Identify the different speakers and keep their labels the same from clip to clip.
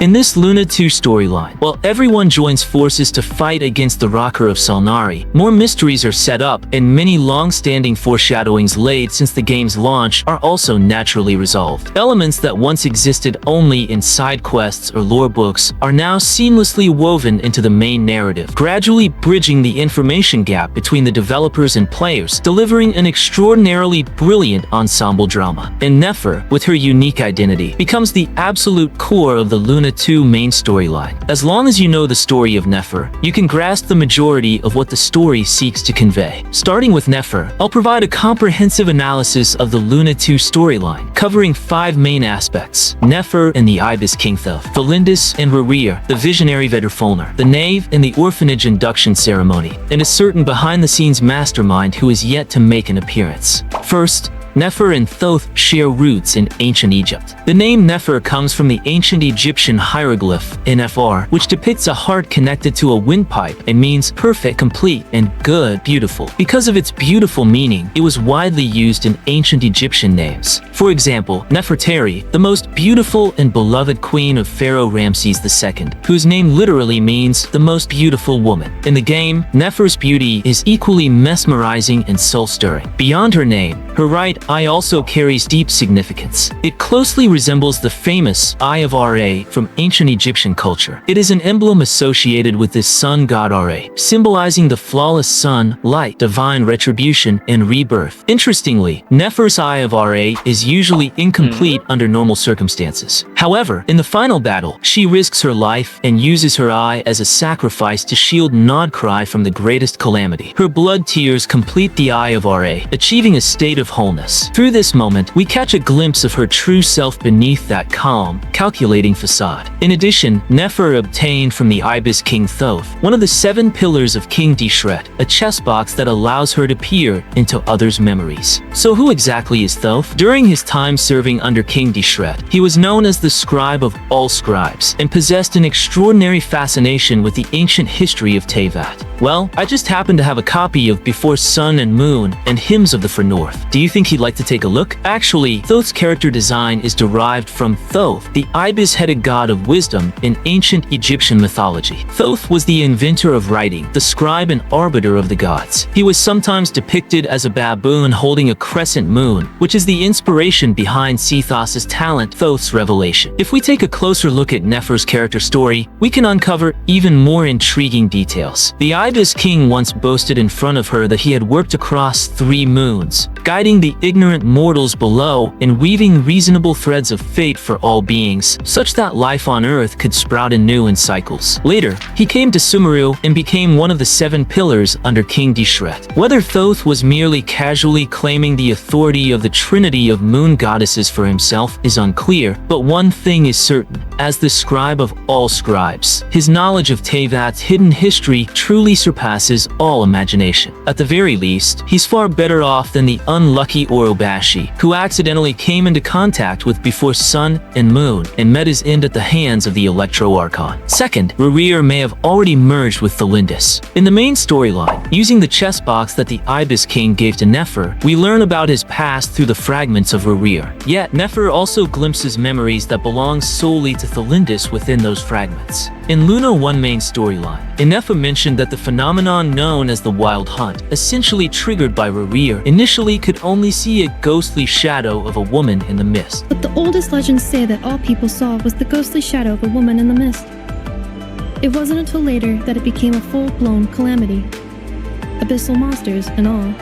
Speaker 1: In this Luna 2 storyline, while everyone joins forces to fight against the Rocker of Salnari, more mysteries are set up, and many long-standing foreshadowings laid since the game's launch are also naturally resolved. Elements that once existed only in side quests or lore books are now seamlessly woven into the main narrative, gradually bridging the information gap between the developers and players, delivering an extraordinarily brilliant ensemble drama. And Nefer, with her unique identity, becomes the absolute core of the Luna 2 main storyline. As long as you know the story of Nefer, you can grasp the majority of what the story seeks to convey. Starting with Nefer, I'll provide a comprehensive analysis of the Luna 2 storyline, covering 5 main aspects: Nefer and the Ibis King Thoth, Tholindis and Rerir, the Visionary Vedrfolnir, the Knave and the Orphanage induction ceremony, and a certain behind-the-scenes mastermind who is yet to make an appearance. First, Nefer and Thoth share roots in ancient Egypt. The name Nefer comes from the ancient Egyptian hieroglyph NFR, which depicts a heart connected to a windpipe and means perfect, complete, and good, beautiful. Because of its beautiful meaning, it was widely used in ancient Egyptian names. For example, Nefertari, the most beautiful and beloved queen of Pharaoh Ramses II, whose name literally means the most beautiful woman. In the game, Nefer's beauty is equally mesmerizing and soul-stirring. Beyond her name, her right eye also carries deep significance. It closely resembles the famous Eye of Ra from ancient Egyptian culture. It is an emblem associated with the sun god Ra, symbolizing the flawless sun, light, divine retribution, and rebirth. Interestingly, Nefer's Eye of Ra is usually incomplete under normal circumstances. However, in the final battle, she risks her life and uses her eye as a sacrifice to shield Nod-Krai from the greatest calamity. Her blood tears complete the Eye of Ra, achieving a state of wholeness. Through this moment, we catch a glimpse of her true self beneath that calm, calculating facade. In addition, Nefer obtained from the Ibis King Thoth one of the 7 pillars of King Dishret, a chess box that allows her to peer into others' memories. So who exactly is Thoth? During his time serving under King Dishret, he was known as the scribe of all scribes and possessed an extraordinary fascination with the ancient history of Tevat. Well, I just happen to have a copy of Before Sun and Moon and Hymns of the Far North. Do you think he'd like to take a look? Actually, Thoth's character design is derived from Thoth, the ibis-headed god of wisdom in ancient Egyptian mythology. Thoth was the inventor of writing, the scribe and arbiter of the gods. He was sometimes depicted as a baboon holding a crescent moon, which is the inspiration behind Sethos's talent, Thoth's revelation. If we take a closer look at Nefer's character story, we can uncover even more intriguing details. The Ibis king once boasted in front of her that he had worked across 3 moons, guiding the ignorant mortals below and weaving reasonable threads of fate for all beings, such that life on Earth could sprout anew in cycles. Later, he came to Sumeru and became one of the 7 pillars under King Dishret. Whether Thoth was merely casually claiming the authority of the trinity of moon goddesses for himself is unclear, but one thing is certain: as the scribe of all scribes, his knowledge of Tevat's hidden history truly surpasses all imagination. At the very least, he's far better off than the unlucky Orobashi, who accidentally came into contact with Before Sun and Moon and met his end at the hands of the Archon. Second, Rerir may have already merged with Tholindis. In the main storyline, using the chess box that the Ibis King gave to Nefer, we learn about his past through the fragments of Rerir. Yet, Nefer also glimpses memories that belong solely to Tholindis within those fragments. In Luna 1 main storyline, Nefer mentioned that the phenomenon known as the Wild Hunt, essentially triggered by Rerir, initially could only see a ghostly shadow of a woman in the mist.
Speaker 2: But the oldest legends say that all people saw was the ghostly shadow of a woman in the mist. It wasn't until later that it became a full-blown calamity. Abyssal monsters and all.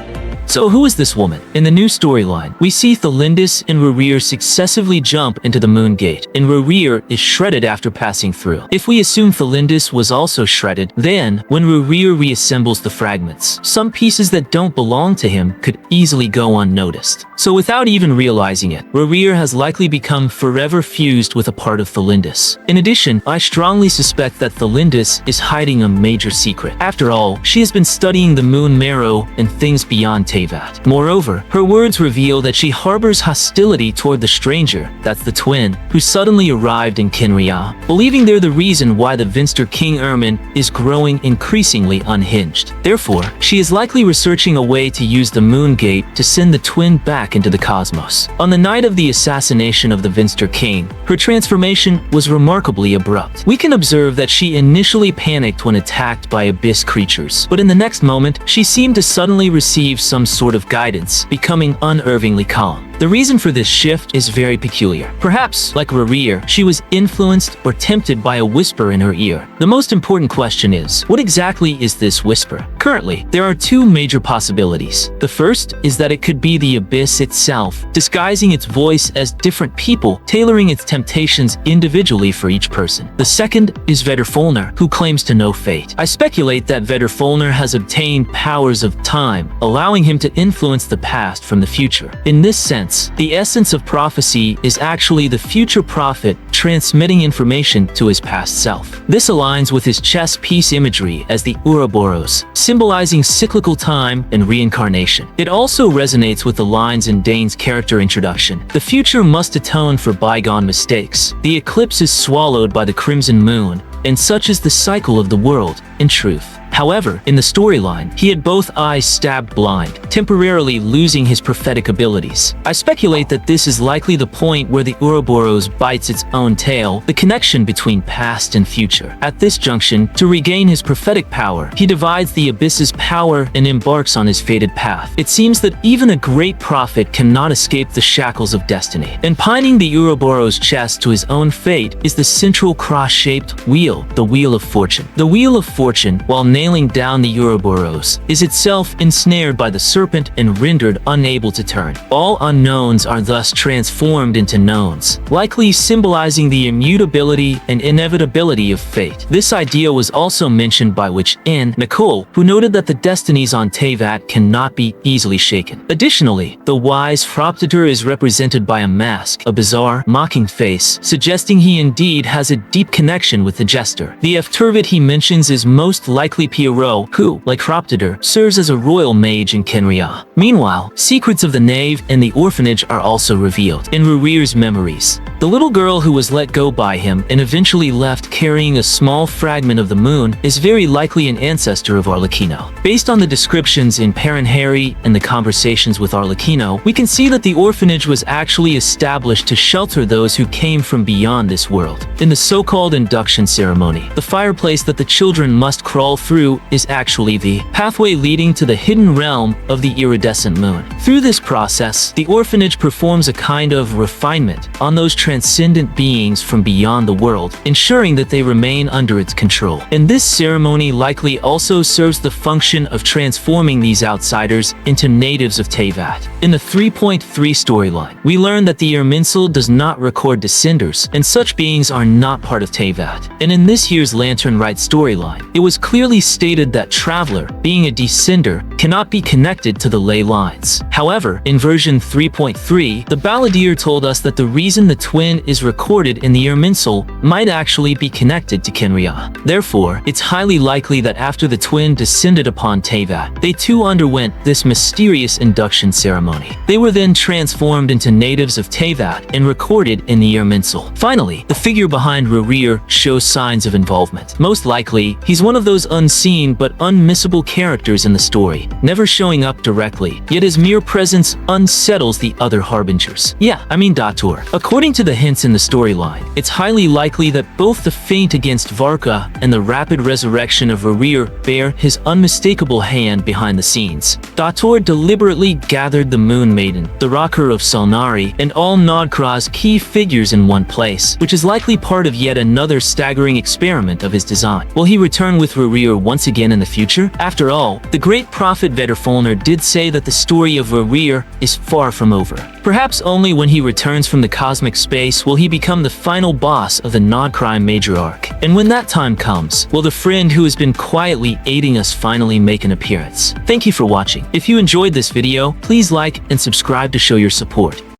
Speaker 1: So who is this woman? In the new storyline, we see Tholindis and Rerir successively jump into the Moon Gate, and Rerir is shredded after passing through. If we assume Tholindis was also shredded, then, when Rerir reassembles the fragments, some pieces that don't belong to him could easily go unnoticed. So without even realizing it, Rerir has likely become forever fused with a part of Tholindis. In addition, I strongly suspect that Tholindis is hiding a major secret. After all, she has been studying the moon marrow and things beyond Tevat. Teyvat. Moreover, her words reveal that she harbors hostility toward the stranger, that's the twin, who suddenly arrived in Kenria, believing they're the reason why the Vinster King Ermin is growing increasingly unhinged. Therefore, she is likely researching a way to use the Moon Gate to send the twin back into the cosmos. On the night of the assassination of the Vinster King, her transformation was remarkably abrupt. We can observe that she initially panicked when attacked by abyss creatures, but in the next moment, she seemed to suddenly receive some sort of guidance, becoming unervingly calm. The reason for this shift is very peculiar. Perhaps, like Rerir, she was influenced or tempted by a whisper in her ear. The most important question is, what exactly is this whisper? Currently, there are two major possibilities. The first is that it could be the abyss itself, disguising its voice as different people, tailoring its temptations individually for each person. The second is Vedrfolnir, who claims to know fate. I speculate that Vedrfolnir has obtained powers of time, allowing him to influence the past from the future. In this sense, the essence of prophecy is actually the future prophet transmitting information to his past self. This aligns with his chess piece imagery as the Ouroboros, symbolizing cyclical time and reincarnation. It also resonates with the lines in Dane's character introduction. The future must atone for bygone mistakes. The eclipse is swallowed by the crimson moon, and such is the cycle of the world, in truth. However, in the storyline, he had both eyes stabbed blind, temporarily losing his prophetic abilities. I speculate that this is likely the point where the Ouroboros bites its own tail, the connection between past and future. At this junction, to regain his prophetic power, he divides the abyss's power and embarks on his fated path. It seems that even a great prophet cannot escape the shackles of destiny. And pining the Ouroboros' chest to his own fate is the central cross-shaped wheel, the Wheel of Fortune. The Wheel of Fortune, while nailing down the Ouroboros, is itself ensnared by the serpent and rendered unable to turn. All unknowns are thus transformed into knowns, likely symbolizing the immutability and inevitability of fate. This idea was also mentioned by Nicole, who noted that the destinies on Teyvat cannot be easily shaken. Additionally, the wise Phroptator is represented by a mask, a bizarre, mocking face, suggesting he indeed has a deep connection with the jester. The Eftervit he mentions is most likely Pierrot, who, like Phroptator, serves as a royal mage in Kenria. Meanwhile, secrets of the Knave and the orphanage are also revealed. In Rerir's memories, the little girl who was let go by him and eventually left carrying a small fragment of the moon is very likely an ancestor of Arlecchino. Based on the descriptions in Parenheri and the conversations with Arlecchino, we can see that the orphanage was actually established to shelter those who came from beyond this world. In the so-called induction ceremony, the fireplace that the children must crawl through is actually the pathway leading to the hidden realm of the iridescent moon. Through this process, the orphanage performs a kind of refinement on those transcendent beings from beyond the world, ensuring that they remain under its control. And this ceremony likely also serves the function of transforming these outsiders into natives of Teyvat. In the 3.3 storyline, we learn that the Irminsul does not record descenders, and such beings are not part of Teyvat. And in this year's Lantern Rite storyline, it was clearly stated that Traveler, being a descender, cannot be connected to the ley lines. However, in version 3.3, the Balladeer told us that the reason the twin is recorded in the Irminsul might actually be connected to Kenria. Therefore, it's highly likely that after the twin descended upon Teyvat, they too underwent this mysterious induction ceremony. They were then transformed into natives of Teyvat and recorded in the Irminsul. Finally, the figure behind Rerir shows signs of involvement. Most likely, he's one of those unseen but unmissable characters in the story, never showing up directly, yet his mere presence unsettles the other harbingers. Dator. According to the hints in the storyline, it's highly likely that both the feint against Varka and the rapid resurrection of Rerir bear his unmistakable hand behind the scenes. Dator deliberately gathered the Moon Maiden, the Rocker of Salnari, and all Nod-Krai's key figures in one place, which is likely part of yet another staggering experiment of his design. Will he return with Rerir once again in the future? After all, the great prophet Vedrfolnir did say that the story of Rerir is far from over. Perhaps only when he returns from the cosmic space will he become the final boss of the Nod-Krai major arc. And when that time comes, will the friend who has been quietly aiding us finally make an appearance? Thank you for watching. If you enjoyed this video, please like and subscribe to show your support.